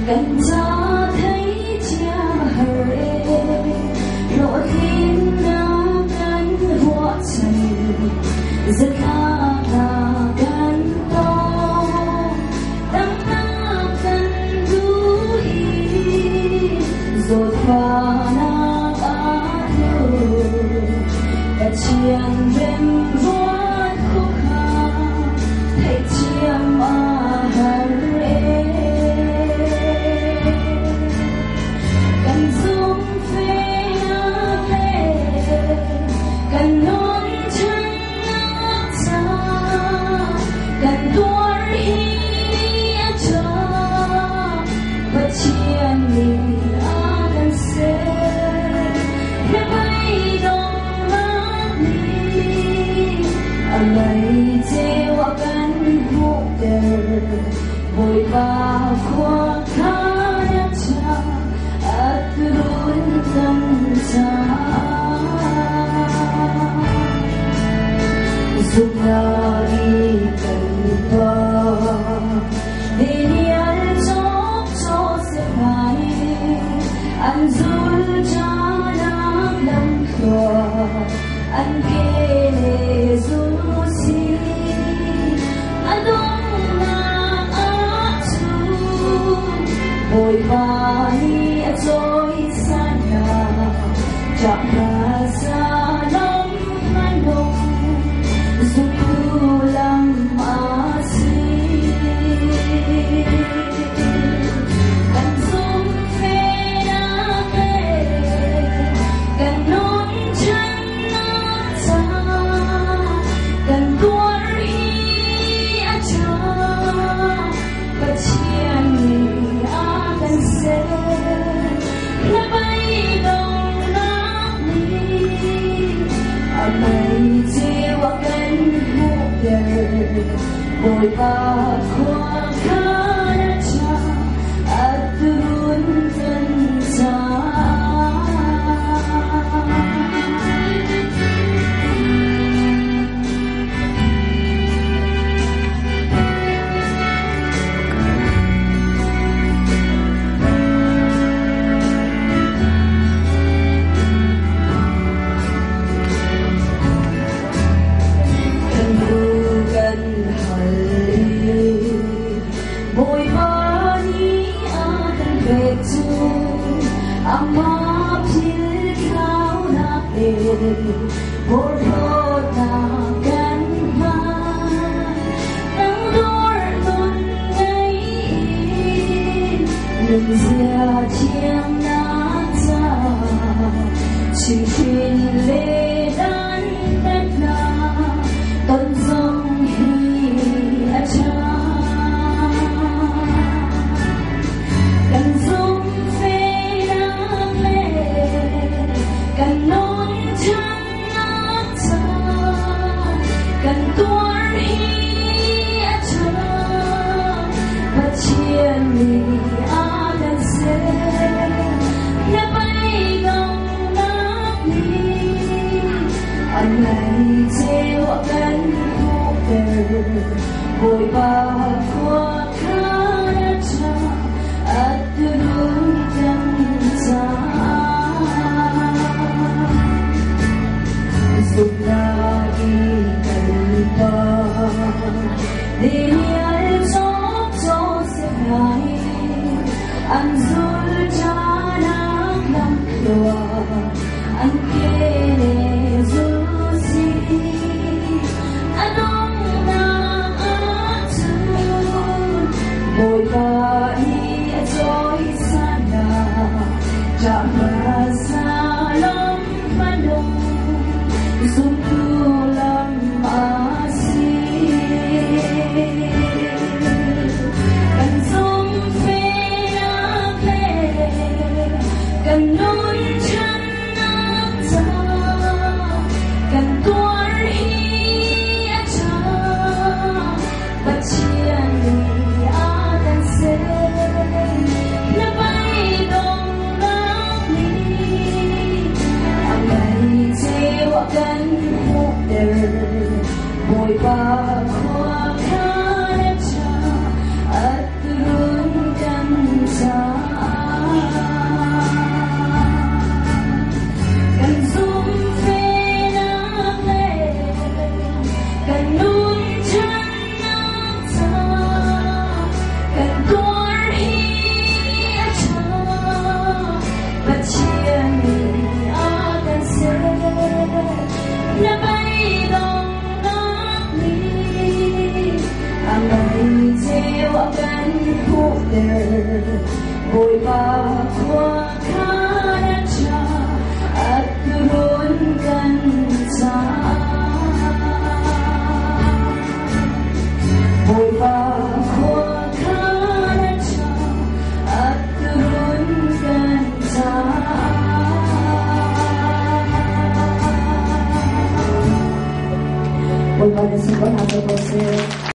cần cho thấy chia hơi lộ thiên đã gắn hoa chày rất là gắn to đắng na cần chú ý rồi qua na ta thơ đã chiang đêm vót khúc hà thấy chiang mà ngày chế hoa cánh hút đời vội vào khoa khá nhắc cha ắt luôn tâm cha dùng là đi cần qua để đi ăn chóp cho sẽ phải ăn dul cha nắng lâm khờ ăn kê lệ dul Ôi bani trôi xa nhà chẳng là xa lắm mai nông dù tu lắm mà xin cần dung phê đã về cần nón chân nát xa cần tuôn hi cha và chiên là bay đông nát đi ngày chiều cánh hút đời vội vào khoa khá đã cha ắt luôn thân cha Ama pil kau nak bodoh takkan nang dor tun ngay nhưng giờ chiang nát ra chỉ thuyền lê đan đất na tân dòng hi cha cần dung cần tuôn hi cha và chiên mì ăn dê là bay gồng nát đi anh này treo cánh hút đời vội vào khoa khá đã cha ắt luôn chân cha dùng là đi để nhớ chót cho sẽ lại vội vã qua khá cha at turun kan sa vội vã qua khá cha at turun kan sa vội vã na sa ko